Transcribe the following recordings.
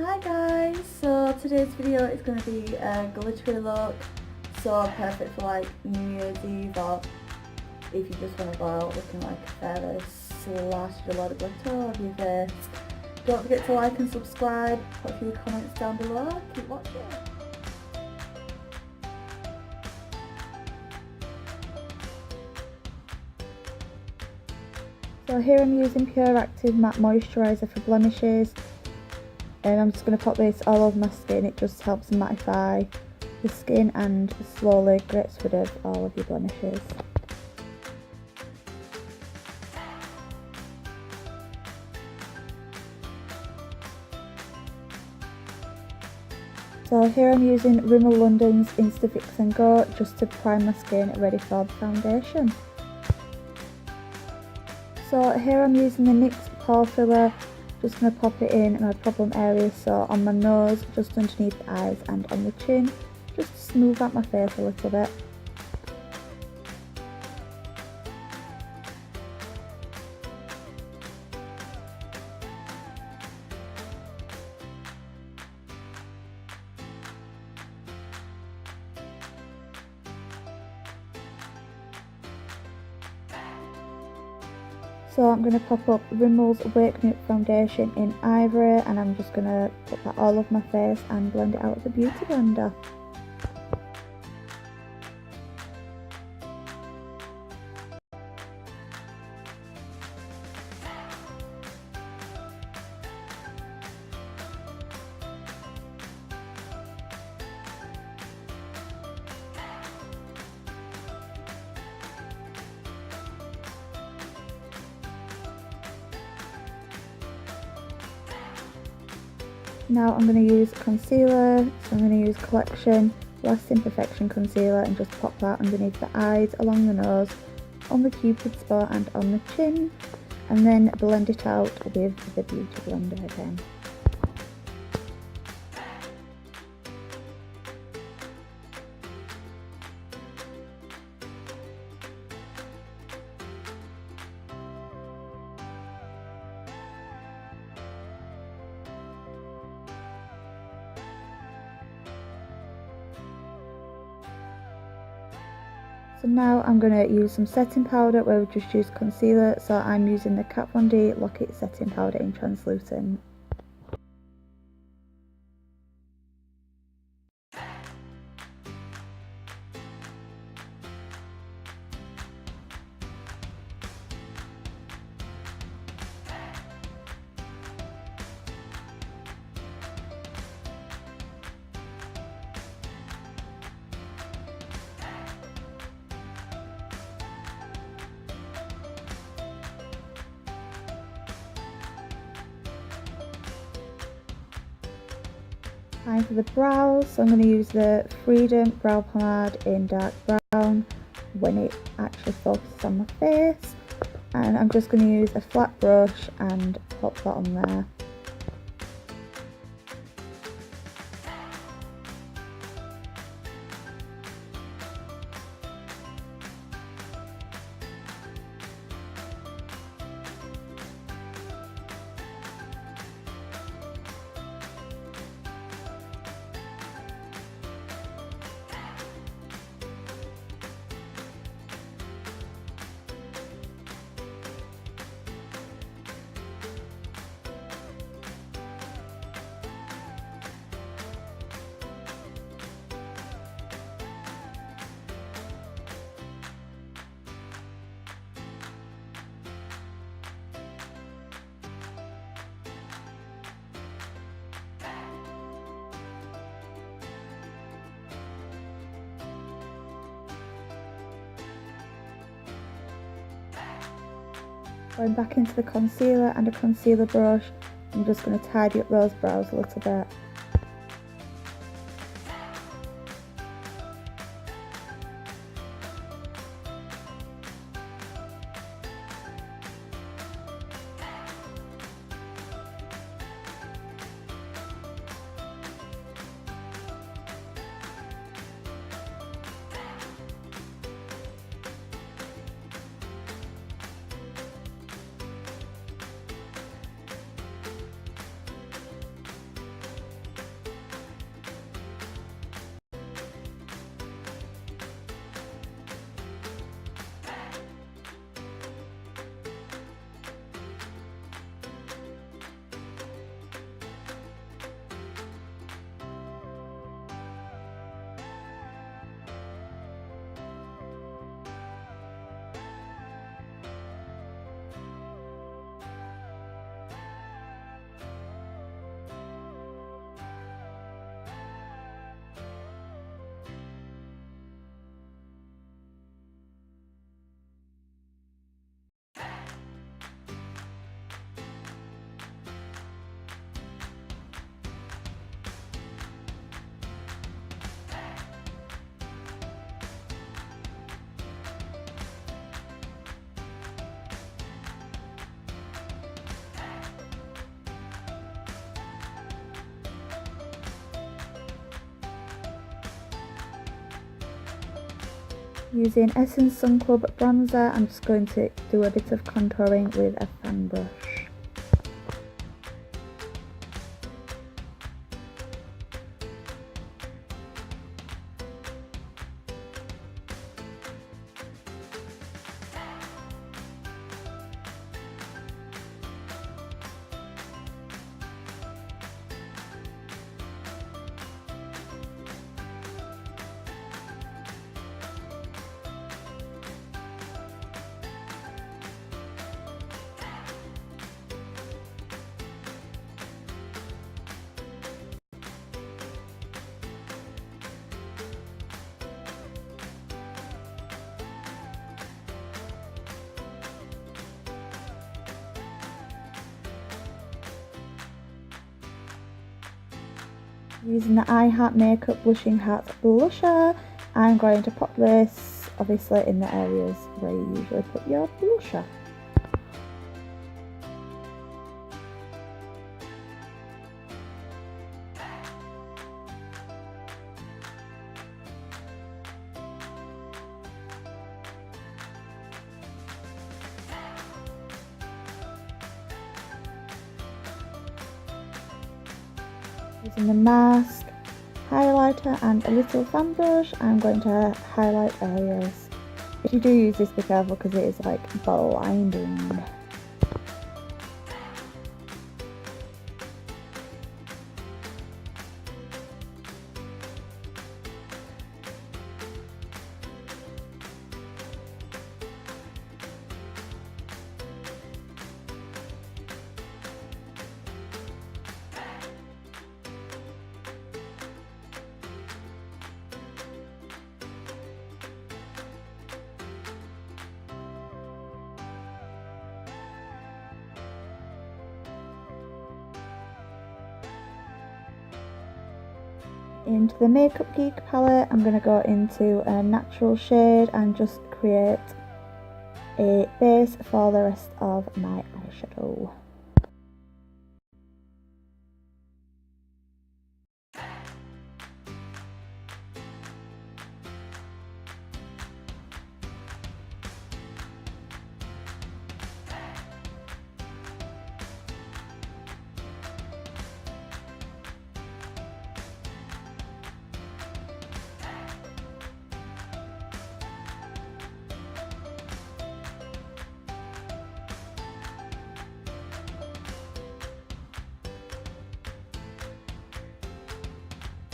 Hi guys, so today's video is going to be a glittery look, so perfect for like New Year's Eve or if you just want to go out looking like a fairy, slashed a lot of glitter over your face. Don't forget to like and subscribe, put a few comments down below, keep watching. So here I'm using Pure Active Matte Moisturiser for blemishes. And I'm just going to pop this all over my skin. It just helps mattify the skin and slowly gets rid of all of your blemishes. So here I'm using Rimmel London's Insta Fix and Go just to prime my skin ready for the foundation. So here I'm using the NYX Pore Filler. Just going to pop it in my problem areas, so on my nose, just underneath the eyes and on the chin, just to smooth out my face a little bit. So I'm going to pop up Rimmel's Wake Me Up Foundation in Ivory, and I'm just going to put that all over my face and blend it out with the Beauty Blender. Now I'm going to use concealer, so I'm going to use Collection Lasting Perfection Concealer and just pop that underneath the eyes, along the nose, on the cupid's bow and on the chin, and then blend it out with the Beauty Blender again. So now I'm going to use some setting powder where we just use concealer, so I'm using the Kat Von D Lock-It setting powder in translucent. Time for the brows, so I'm going to use the Freedom Brow Pomade in dark brown when it actually focuses on my face, and I'm just going to use a flat brush and pop that on there. Going back into the concealer and a concealer brush, I'm just going to tidy up those brows a little bit. Using Essence Sun Club bronzer, I'm just going to do a bit of contouring with a fan brush. Using the I Heart Makeup Blushing Heart blusher, I'm going to pop this obviously in the areas where you usually put your blusher. Using the Marsk highlighter and a little fan brush, I'm going to highlight areas. If you do use this, be careful because it is like blinding. Into the Makeup Geek palette, I'm going to go into a natural shade and just create a base for the rest of my eyeshadow.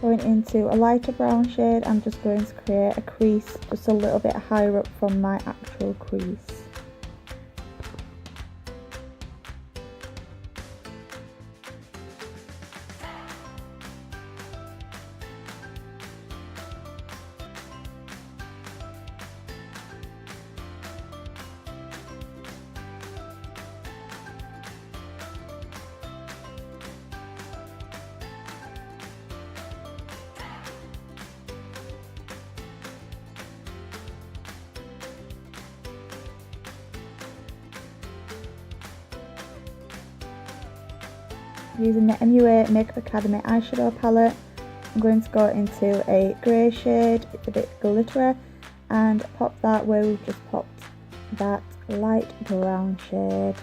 Going into a lighter brown shade, I'm just going to create a crease just a little bit higher up from my actual crease. Using the MUA Makeup Academy eyeshadow palette, I'm going to go into a grey shade, it's a bit glittery, and pop that where we've just popped that light brown shade.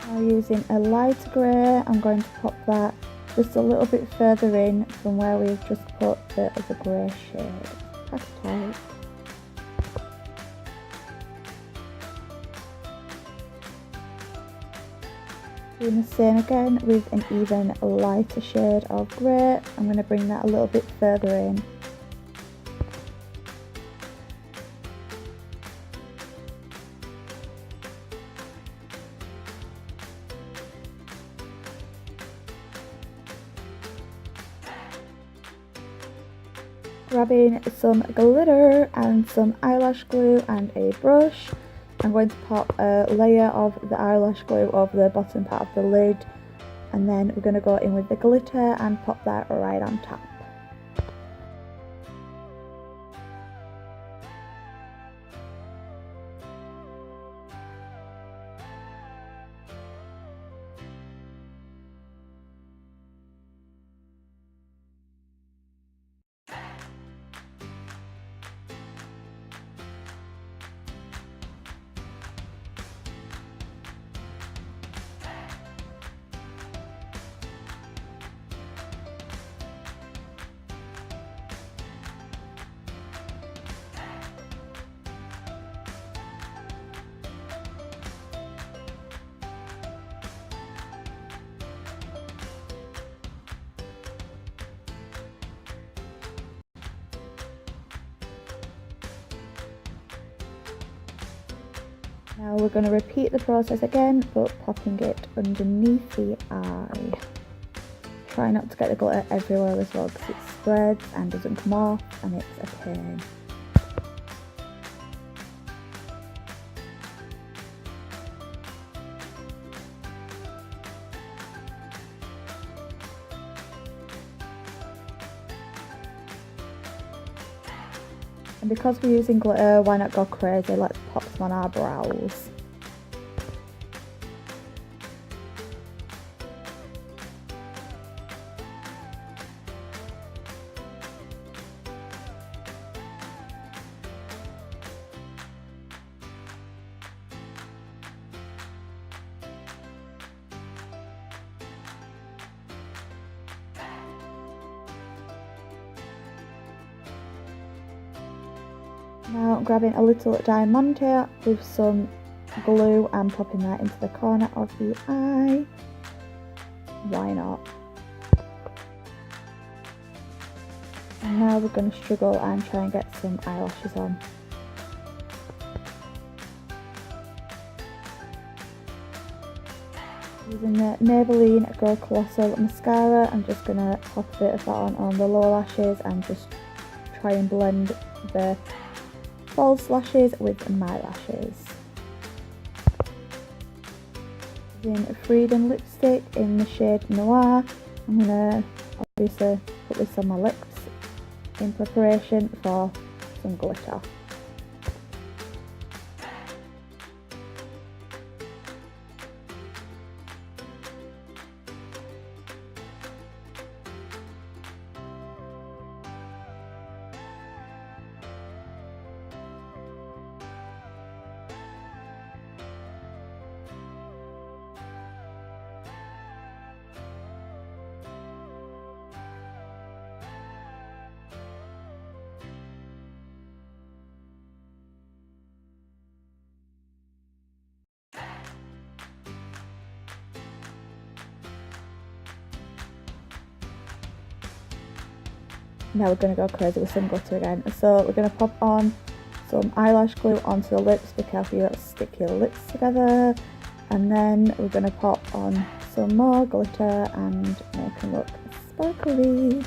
Now using a light grey, I'm going to pop that just a little bit further in from where we've just put the other grey shade. Pack it out. Doing the same again with an even lighter shade of grey. I'm going to bring that a little bit further in. Grabbing some glitter and some eyelash glue and a brush, I'm going to pop a layer of the eyelash glue over the bottom part of the lid and then we're going to go in with the glitter and pop that right on top. Now we're going to repeat the process again, but popping it underneath the eye. Try not to get the glitter everywhere as well, because it spreads and doesn't come off, and it's a pain. And because we're using glitter, why not go crazy? Let's pop some on our brows. Now I'm grabbing a little diamante with some glue and popping that into the corner of the eye. Why not? And now we're going to struggle and try and get some eyelashes on. Using the Maybelline Go Colossal Mascara, I'm just going to pop a bit of that on the lower lashes and just try and blend the false lashes with my lashes. Using Freedom lipstick in the shade Noir, I'm going to obviously put this on my lips in preparation for some glitter. Now we're going to go crazy with some glitter again. So we're going to pop on some eyelash glue onto the lips. Be careful you don't stick your lips together. And then we're going to pop on some more glitter and make them look sparkly.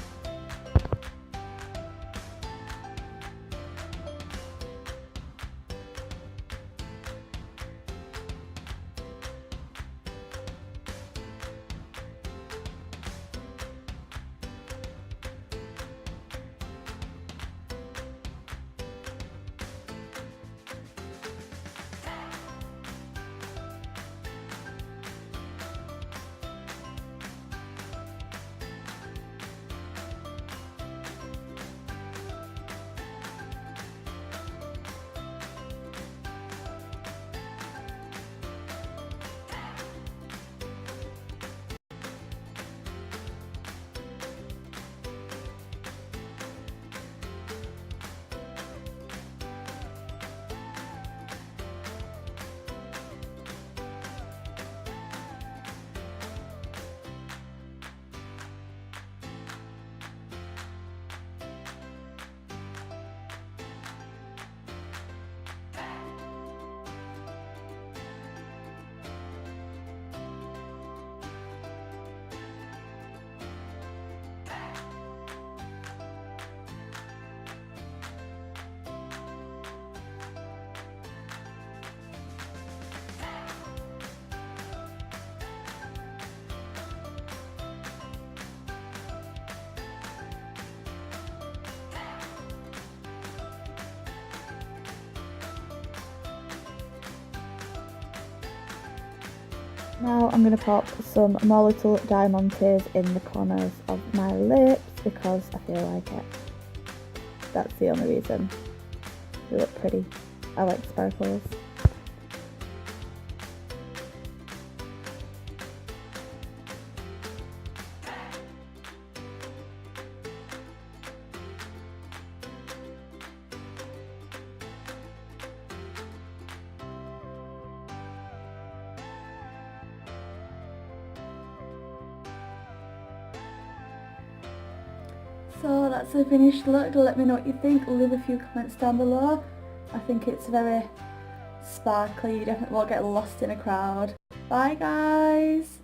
Now I'm going to pop some more little diamantes in the corners of my lips because I feel like it. That's the only reason. They look pretty. I like sparkles. So that's the finished look. Let me know what you think. Leave a few comments down below. I think it's very sparkly. You definitely won't get lost in a crowd. Bye guys!